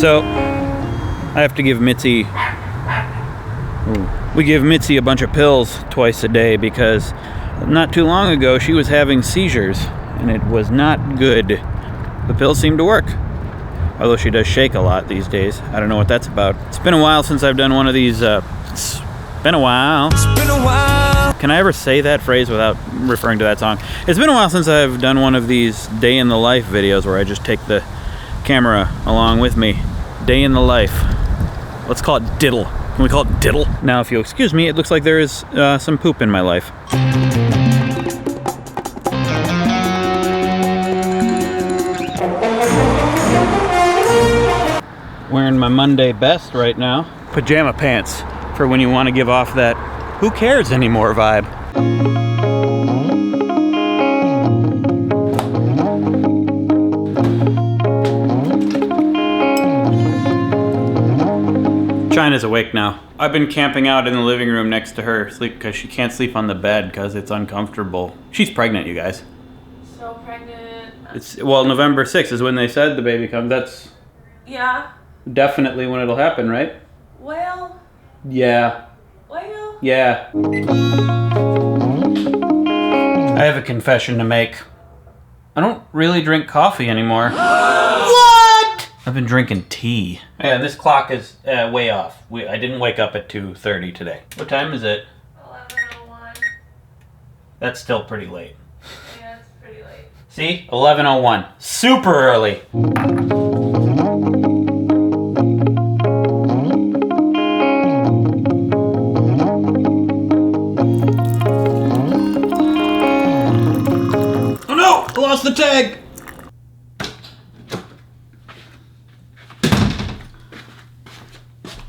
So, I have to give Mitzi... We give Mitzi a bunch of pills twice a day because not too long ago she was having seizures and it was not good. The pills seem to work. Although she does shake a lot these days. I don't know what that's about. It's been a while since I've done one of these, It's been a while. Can I ever say that phrase without referring to that song? It's been a while since I've done one of these day in the life videos where I just take the camera along with me. Day in the life. Let's call it diddle. Can we call it diddle? Now, if you'll excuse me, it looks like there is some poop in my life. Wearing my Monday best right now. Pajama pants for when you want to give off that who cares anymore vibe. China's awake now. I've been camping out in the living room next to her because she can't sleep on the bed because it's uncomfortable. She's pregnant, you guys. So pregnant. Well, November 6th is when they said the baby comes. That's definitely when it'll happen, right? Well. Yeah. Well. Yeah. I have a confession to make. I don't really drink coffee anymore. What? I've been drinking tea. Yeah, this clock is way off. I didn't wake up at 2:30 today. What time is it? 11:01. That's still pretty late. Yeah, it's pretty late. See? 11:01. Super early. Oh no! I lost the tag!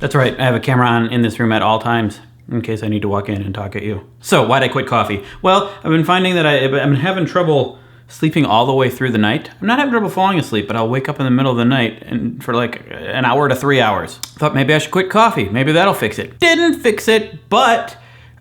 That's right, I have a camera on in this room at all times, in case I need to walk in and talk at you. So, why'd I quit coffee? Well, I've been finding that I've been having trouble sleeping all the way through the night. I'm not having trouble falling asleep, but I'll wake up in the middle of the night and for like an hour to 3 hours. Thought maybe I should quit coffee. Maybe that'll fix it. Didn't fix it, but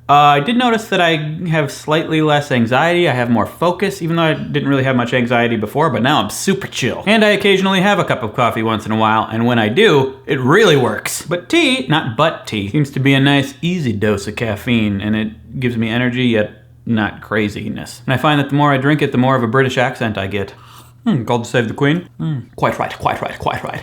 I did notice that I have slightly less anxiety. I have more focus, even though I didn't really have much anxiety before, but now I'm super chill. And I occasionally have a cup of coffee once in a while, and when I do, it really works. But tea, not but tea, seems to be a nice easy dose of caffeine, and it gives me energy yet not craziness. And I find that the more I drink it, the more of a British accent I get. Called to save the Queen? Quite right, quite right, quite right.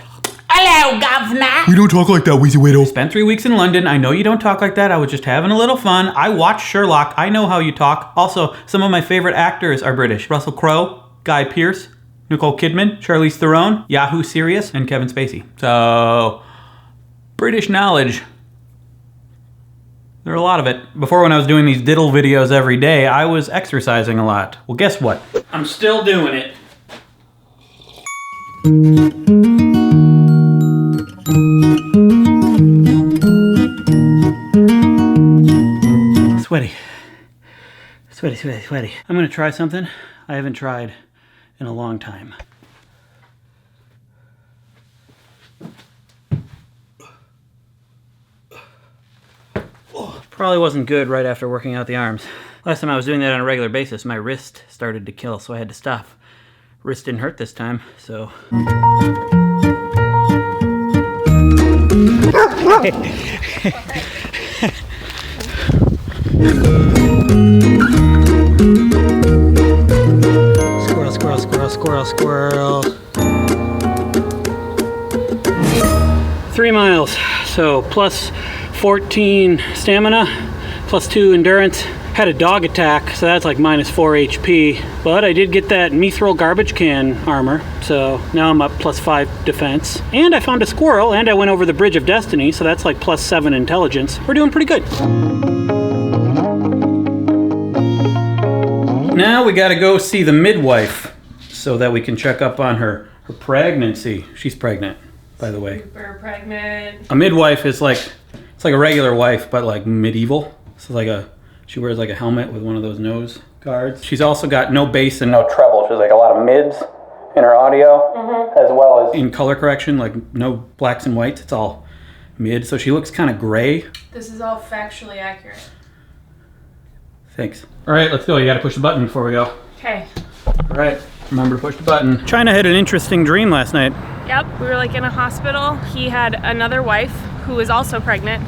Hello, governor! We don't talk like that, WheezyWaiter. Spent 3 weeks in London. I know you don't talk like that. I was just having a little fun. I watched Sherlock. I know how you talk. Also, some of my favorite actors are British. Russell Crowe, Guy Pearce, Nicole Kidman, Charlize Theron, Yahoo Serious, and Kevin Spacey. So, British knowledge. There are a lot of it. Before, when I was doing these diddle videos every day, I was exercising a lot. Well, guess what? I'm still doing it. Sweaty. Sweaty, sweaty, sweaty. I'm gonna try something I haven't tried in a long time. Probably wasn't good right after working out the arms. Last time I was doing that on a regular basis, my wrist started to kill, so I had to stop. Wrist didn't hurt this time, so... Squirrel, squirrel, squirrel, squirrel, squirrel. 3 miles, so plus 14 stamina, plus 2 endurance. Had a dog attack, so that's like minus 4 HP. But I did get that mithril garbage can armor, so now I'm up plus 5 defense. And I found a squirrel, and I went over the Bridge of Destiny, so that's like plus 7 intelligence. We're doing pretty good. Now we gotta go see the midwife so that we can check up on her pregnancy. She's pregnant, by the way. Super pregnant. A midwife is like, it's like a regular wife, but like medieval. So like she wears like a helmet with one of those nose guards. She's also got no bass and no treble. She's like a lot of mids in her audio, as well as in color correction, like no blacks and whites. It's all mid, so she looks kind of gray. This is all factually accurate. Thanks. All right, let's go. You gotta push the button before we go. Okay. All right, remember to push the button. China had an interesting dream last night. Yep, we were like in a hospital. He had another wife who was also pregnant,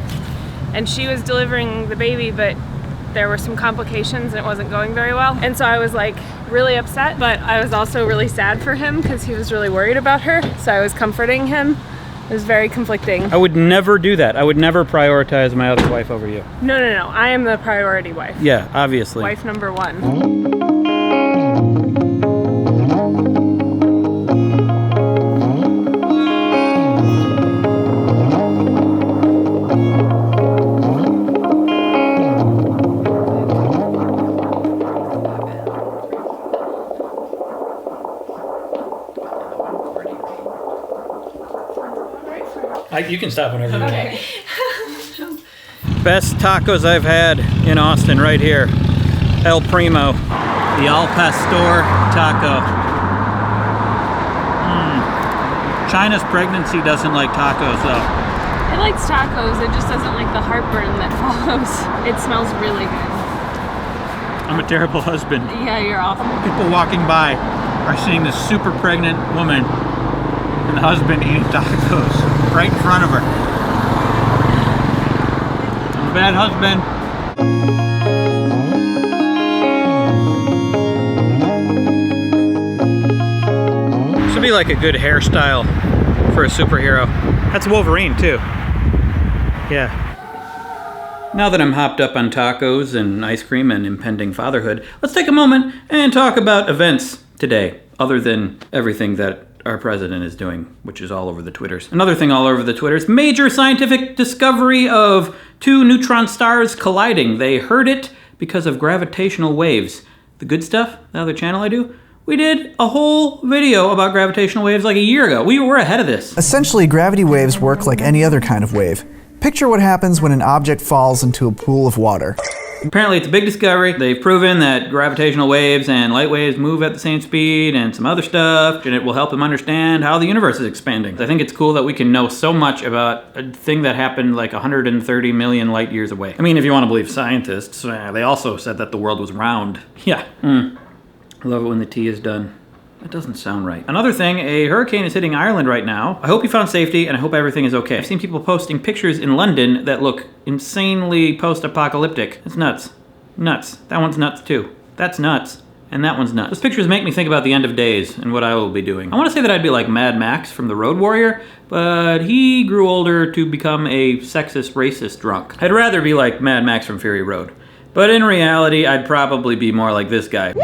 and she was delivering the baby, but there were some complications and it wasn't going very well. And so I was like really upset, but I was also really sad for him because he was really worried about her. So I was comforting him. It was very conflicting. I would never do that. I would never prioritize my other wife over you. No. I am the priority wife. Yeah, obviously. Wife number one. You can stop whenever you want. Best tacos I've had in Austin right here. El Primo. The Al Pastor taco. China's pregnancy doesn't like tacos though. It likes tacos, it just doesn't like the heartburn that follows. It smells really good. I'm a terrible husband. Yeah, you're awful. People walking by are seeing this super pregnant woman and the husband eating tacos right in front of her. I'm a bad husband. Should be like a good hairstyle for a superhero. That's Wolverine too. Yeah. Now that I'm hopped up on tacos and ice cream and impending fatherhood, let's take a moment and talk about events today, other than everything that our president is doing, which is all over the Twitters. Another thing all over the Twitters, major scientific discovery of two neutron stars colliding. They heard it because of gravitational waves. The good stuff, the other channel I do, we did a whole video about gravitational waves like a year ago. We were ahead of this. Essentially, gravity waves work like any other kind of wave. Picture what happens when an object falls into a pool of water. Apparently it's a big discovery. They've proven that gravitational waves and light waves move at the same speed and some other stuff, and it will help them understand how the universe is expanding. I think it's cool that we can know so much about a thing that happened like 130 million light years away. I mean, if you want to believe scientists, they also said that the world was round. Yeah. I love it when the tea is done. That doesn't sound right. Another thing, a hurricane is hitting Ireland right now. I hope you found safety, and I hope everything is okay. I've seen people posting pictures in London that look insanely post-apocalyptic. It's nuts. Nuts. That one's nuts too. That's nuts. And that one's nuts. Those pictures make me think about the end of days and what I will be doing. I want to say that I'd be like Mad Max from The Road Warrior, but he grew older to become a sexist, racist drunk. I'd rather be like Mad Max from Fury Road. But in reality, I'd probably be more like this guy.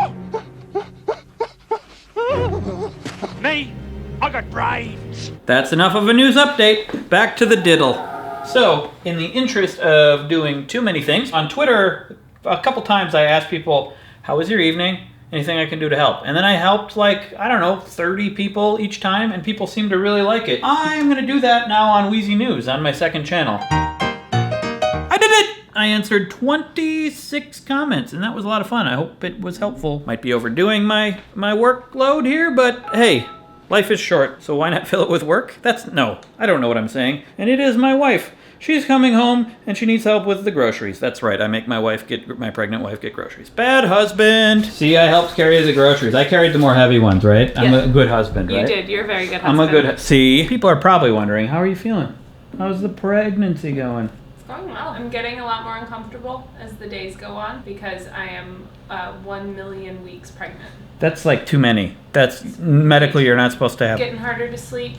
Me, I got brains. That's enough of a news update. Back to the DITL. So, in the interest of doing too many things, on Twitter, a couple times I asked people, how was your evening? Anything I can do to help? And then I helped like, I don't know, 30 people each time, and people seem to really like it. I'm gonna do that now on WheezyNews, on my second channel. I did it! I answered 26 comments, and that was a lot of fun. I hope it was helpful. Might be overdoing my workload here, but hey, life is short, so why not fill it with work? No, I don't know what I'm saying. And it is my wife. She's coming home, and she needs help with the groceries. That's right, I make my pregnant wife get groceries. Bad husband! See, I helped carry the groceries. I carried the more heavy ones, right? Yeah. I'm a good husband, right? You did, you're a very good husband. I'm a good See? People are probably wondering, how are you feeling? How's the pregnancy going? Going well. I'm getting a lot more uncomfortable as the days go on because I am 1 million weeks pregnant. That's like too many. That's medically you're not supposed to have. Getting harder to sleep.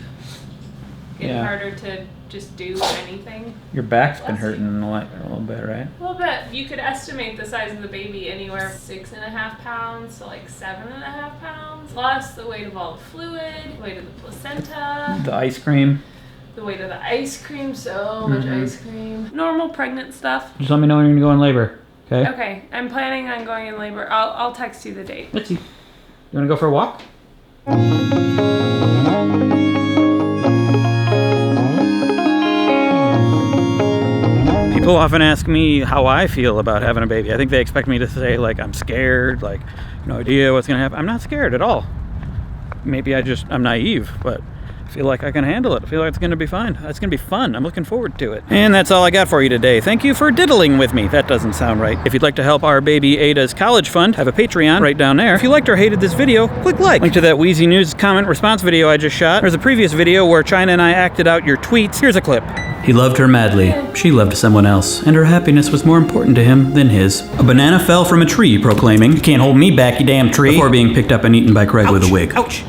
Getting harder to just do anything. Your back's been hurting a little bit, right? A little bit. You could estimate the size of the baby anywhere 6.5 pounds to like 7.5 pounds. Plus the weight of all the fluid, the weight of the placenta. The ice cream. The weight of the ice cream, so much ice cream. Normal pregnant stuff. Just let me know when you're gonna go in labor, okay? Okay, I'm planning on going in labor. I'll text you the date. Let's see. You wanna go for a walk? People often ask me how I feel about having a baby. I think they expect me to say like I'm scared, like no idea what's gonna happen. I'm not scared at all. Maybe I'm naive, but I feel like I can handle it. I feel like it's going to be fine. It's going to be fun. I'm looking forward to it. And that's all I got for you today. Thank you for diddling with me. That doesn't sound right. If you'd like to help our baby Ada's college fund, have a Patreon right down there. If you liked or hated this video, click like. Link to that WheezyNews comment response video I just shot. There's a previous video where China and I acted out your tweets. Here's a clip. He loved her madly. She loved someone else, and her happiness was more important to him than his. A banana fell from a tree, proclaiming, "You can't hold me back, you damn tree," before being picked up and eaten by Craig with a wig. Ouch!